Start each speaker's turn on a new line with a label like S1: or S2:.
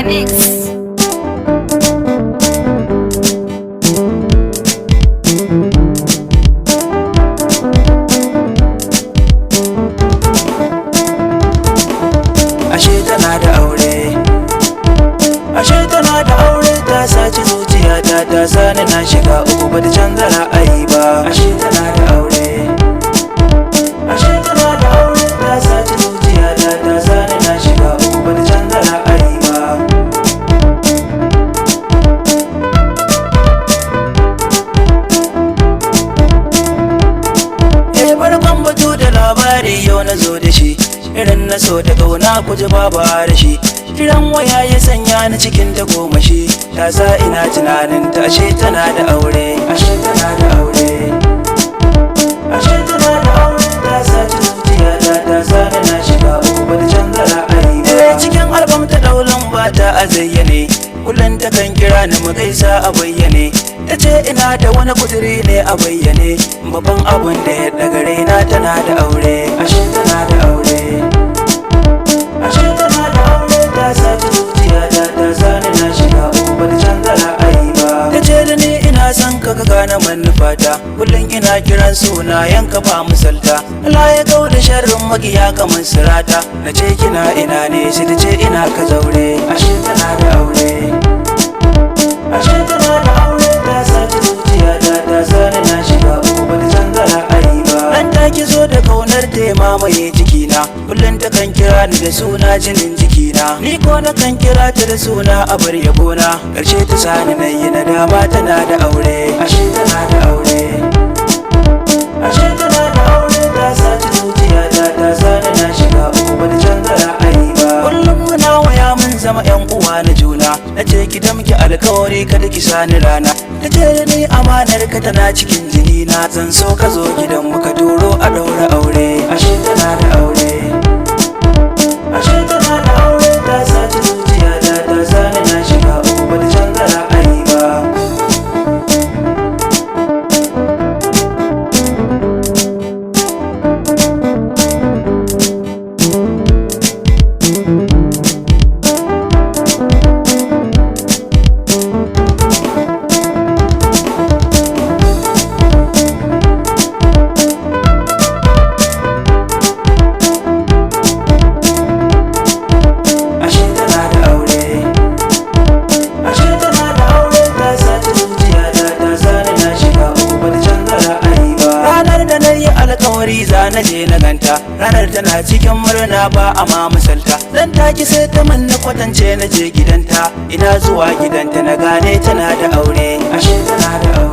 S1: Remix.
S2: Ashe tana da aure, ashe tana da aure, ta saci zuciyata, ta sani na shiga uku, bata canza ra'ayi ba. Ashe tana da aure, ashe tana da aure, ta saci zuciyata, ta sani na shiga uku, bata canza ra'ayi ba. Farkon batu da labari yau na zo da shi, irin na so da ƙauna ku ji babu harshe. Kiran waya ya sanya ni cikin ta gomashi, ta sa ina tunanin ta ashe tana da aure, ashe tana da aure, ashe tana da aure, ta saci zuciyata, ta sa ni na shiga uku, bata canza ra'ayi ba. Cikin albam ta ɗaulin ba ta a zayyane, kullum ta kan kira ni mu gaisa a bayyane. Ta ce ina da wani kudiri ne a bayyane, babban abun da ya daga raina tana da aure, ashe tana da aure, ashe tana da aure, ta saci zuciyata, ta sani na shiga uku, bata canza ra'ayi ba. Ta ce da ni ina son ka gane manufata, kullum ina kiran sunayen ka ba misalta. Allah ya kau da sharrin makiya kamar sirata, na ce kina ina ne, sai ta ce ina ka zaure, ashe tana da aure, ashe tana da aure, ta saci zuciyata, ta sani na shiga uku, bata canza ra'ayi ba. Nan take zo da kaunar ta ya mamaye jikina, kullum ta kan kira ni da suna jinin jikina, ni ko na kan kira ta da suna abar yabona. Karshe ta sani na yi nadama, tana da aure, ashe tana da aure, ashe tana da aure, ta saci zuciyata, ta sani na shiga uku, bata canza ra'ayi ba. Kullum muna waya mun zama yan uwa na juna, na ce ki damki alkawari kada ki sani rana. Ta ce da ni amanar ka tana cikin jini na, zan so ka zo gidan mu ka turo a daura aure, ashe tana da aure, ashe tana da aure, ta saci zuciyata, ta sani na shiga uku, bata canza ra'ayi ba. Na je na ganta, ranar tana cikin murna ba a ma misalta. Dan taki sai ta manna kwatance na je gidanta, ina zuwa gidanta na gane tana da aure, ashe tana da aure.